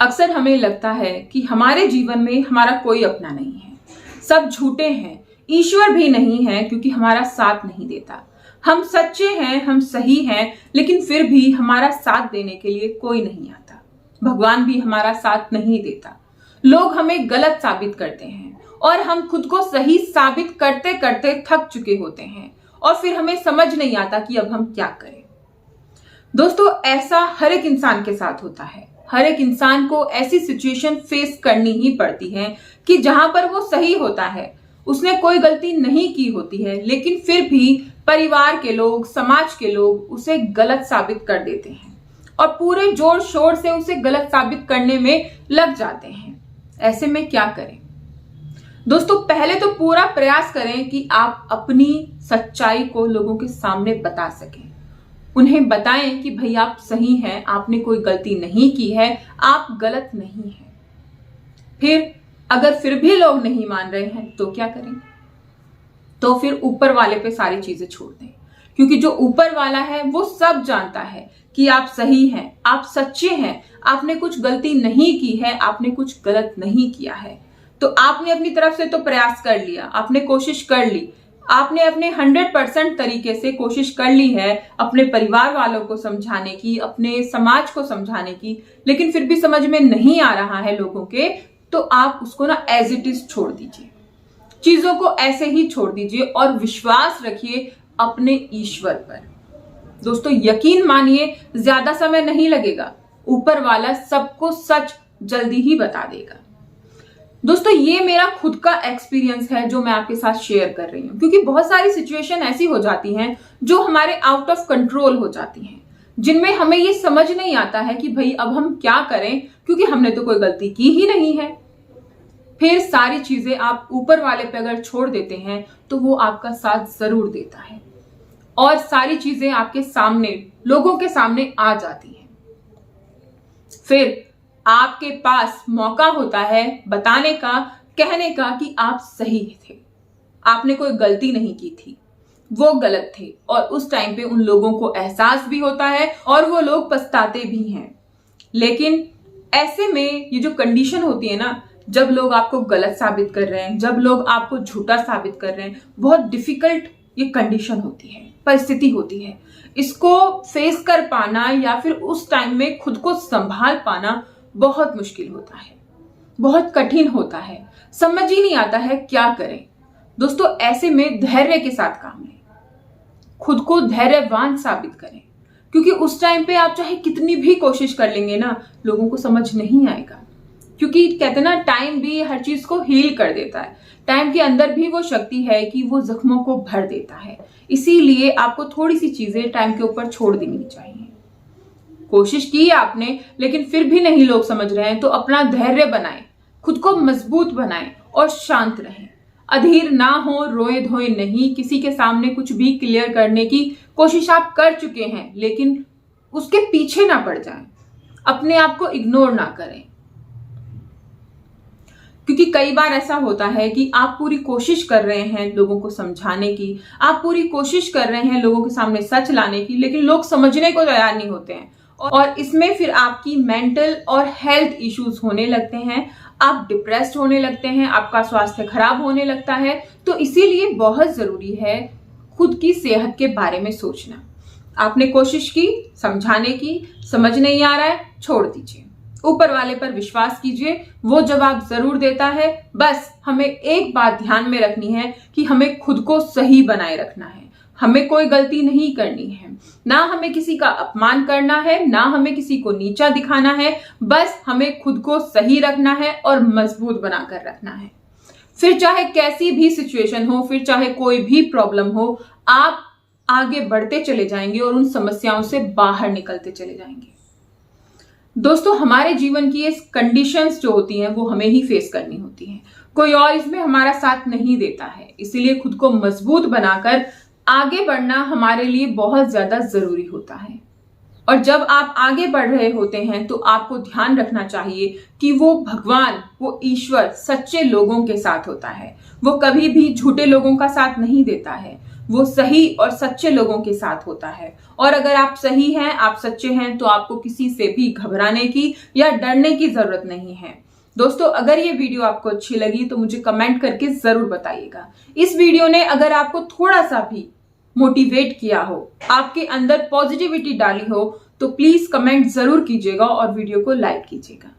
अक्सर हमें लगता है कि हमारे जीवन में हमारा कोई अपना नहीं है, सब झूठे हैं, ईश्वर भी नहीं है क्योंकि हमारा साथ नहीं देता। हम सच्चे हैं, हम सही हैं, लेकिन फिर भी हमारा साथ देने के लिए कोई नहीं आता। भगवान भी हमारा साथ नहीं देता। लोग हमें गलत साबित करते हैं और हम खुद को सही साबित करते करते थक चुके होते हैं और फिर हमें समझ नहीं आता कि अब हम क्या करें। दोस्तों, ऐसा हर एक इंसान के साथ होता है। हर एक इंसान को ऐसी सिचुएशन फेस करनी ही पड़ती है कि जहां पर वो सही होता है, उसने कोई गलती नहीं की होती है, लेकिन फिर भी परिवार के लोग, समाज के लोग उसे गलत साबित कर देते हैं और पूरे जोर शोर से उसे गलत साबित करने में लग जाते हैं। ऐसे में क्या करें? दोस्तों, पहले तो पूरा प्रयास करें कि आप अपनी सच्चाई को लोगों के सामने बता सकें। उन्हें बताएं कि भाई आप सही हैं, आपने कोई गलती नहीं की है, आप गलत नहीं हैं। फिर अगर फिर भी लोग नहीं मान रहे हैं तो क्या करें? तो फिर ऊपर वाले पे सारी चीजें छोड़ दें, क्योंकि जो ऊपर वाला है वो सब जानता है कि आप सही हैं, आप सच्चे हैं, आपने कुछ गलती नहीं की है, आपने कुछ गलत नहीं किया है। तो आपने अपनी तरफ से तो प्रयास कर लिया, आपने कोशिश कर ली, आपने अपने 100% तरीके से कोशिश कर ली है अपने परिवार वालों को समझाने की, अपने समाज को समझाने की, लेकिन फिर भी समझ में नहीं आ रहा है लोगों के, तो आप उसको ना एज इट इज छोड़ दीजिए। चीजों को ऐसे ही छोड़ दीजिए और विश्वास रखिए अपने ईश्वर पर। दोस्तों, यकीन मानिए, ज्यादा समय नहीं लगेगा, ऊपर वाला सबको सच जल्दी ही बता देगा। दोस्तों, ये मेरा खुद का एक्सपीरियंस है जो मैं आपके साथ शेयर कर रही हूं, क्योंकि बहुत सारी सिचुएशन ऐसी हो जाती हैं जो हमारे आउट ऑफ कंट्रोल हो जाती हैं, जिनमें हमें ये समझ नहीं आता है कि भाई अब हम क्या करें, क्योंकि हमने तो कोई गलती की ही नहीं है। फिर सारी चीजें आप ऊपर वाले पे अगर छोड़ देते हैं तो वो आपका साथ जरूर देता है और सारी चीजें आपके सामने, लोगों के सामने आ जाती हैं। फिर आपके पास मौका होता है बताने का, कहने का कि आप सही थे, आपने कोई गलती नहीं की थी, वो गलत थे, और उस टाइम पे उन लोगों को एहसास भी होता है और वो लोग पछताते भी हैं। लेकिन ऐसे में ये जो कंडीशन होती है ना, जब लोग आपको गलत साबित कर रहे हैं, जब लोग आपको झूठा साबित कर रहे हैं, बहुत डिफिकल्ट ये कंडीशन होती है, परिस्थिति होती है। इसको फेस कर पाना या फिर उस टाइम में खुद को संभाल पाना बहुत मुश्किल होता है, बहुत कठिन होता है, समझ ही नहीं आता है क्या करें। दोस्तों, ऐसे में धैर्य के साथ काम लें, खुद को धैर्यवान साबित करें, क्योंकि उस टाइम पे आप चाहे कितनी भी कोशिश कर लेंगे ना, लोगों को समझ नहीं आएगा। क्योंकि कहते ना, टाइम भी हर चीज को हील कर देता है। टाइम के अंदर भी वो शक्ति है कि वो जख्मों को भर देता है। इसीलिए आपको थोड़ी सी चीजें टाइम के ऊपर छोड़ देनी चाहिए। कोशिश की आपने, लेकिन फिर भी नहीं लोग समझ रहे हैं, तो अपना धैर्य बनाएं, खुद को मजबूत बनाएं और शांत रहें। अधीर ना हो, रोए धोए नहीं। किसी के सामने कुछ भी क्लियर करने की कोशिश आप कर चुके हैं, लेकिन उसके पीछे ना पड़ जाएं, अपने आप को इग्नोर ना करें। क्योंकि कई बार ऐसा होता है कि आप पूरी कोशिश कर रहे हैं लोगों को समझाने की, आप पूरी कोशिश कर रहे हैं लोगों के सामने सच लाने की, लेकिन लोग समझने को तैयार नहीं होते हैं और इसमें फिर आपकी मेंटल और हेल्थ इश्यूज होने लगते हैं, आप डिप्रेस्ड होने लगते हैं, आपका स्वास्थ्य खराब होने लगता है। तो इसीलिए बहुत जरूरी है खुद की सेहत के बारे में सोचना। आपने कोशिश की समझाने की, समझ नहीं आ रहा है, छोड़ दीजिए, ऊपर वाले पर विश्वास कीजिए, वो जवाब जरूर देता है। बस हमें एक बात ध्यान में रखनी है कि हमें खुद को सही बनाए रखना है, हमें कोई गलती नहीं करनी है, ना हमें किसी का अपमान करना है, ना हमें किसी को नीचा दिखाना है। बस हमें खुद को सही रखना है और मजबूत बनाकर रखना है। फिर चाहे कैसी भी सिचुएशन हो, फिर चाहे कोई भी प्रॉब्लम हो, आप आगे बढ़ते चले जाएंगे और उन समस्याओं से बाहर निकलते चले जाएंगे। दोस्तों, हमारे जीवन की ये कंडीशंस जो होती हैं वो हमें ही फेस करनी होती हैं, कोई और इसमें हमारा साथ नहीं देता है। इसीलिए खुद को मजबूत बनाकर आगे बढ़ना हमारे लिए बहुत ज्यादा जरूरी होता है। और जब आप आगे बढ़ रहे होते हैं तो आपको ध्यान रखना चाहिए कि वो भगवान, वो ईश्वर सच्चे लोगों के साथ होता है, वो कभी भी झूठे लोगों का साथ नहीं देता है। वो सही और सच्चे लोगों के साथ होता है। और अगर आप सही हैं, आप सच्चे हैं, तो आपको किसी से भी घबराने की या डरने की जरूरत नहीं है। दोस्तों, अगर ये वीडियो आपको अच्छी लगी तो मुझे कमेंट करके जरूर बताइएगा। इस वीडियो ने अगर आपको थोड़ा सा भी मोटिवेट किया हो, आपके अंदर पॉजिटिविटी डाली हो, तो प्लीज कमेंट जरूर कीजिएगा और वीडियो को लाइक कीजिएगा।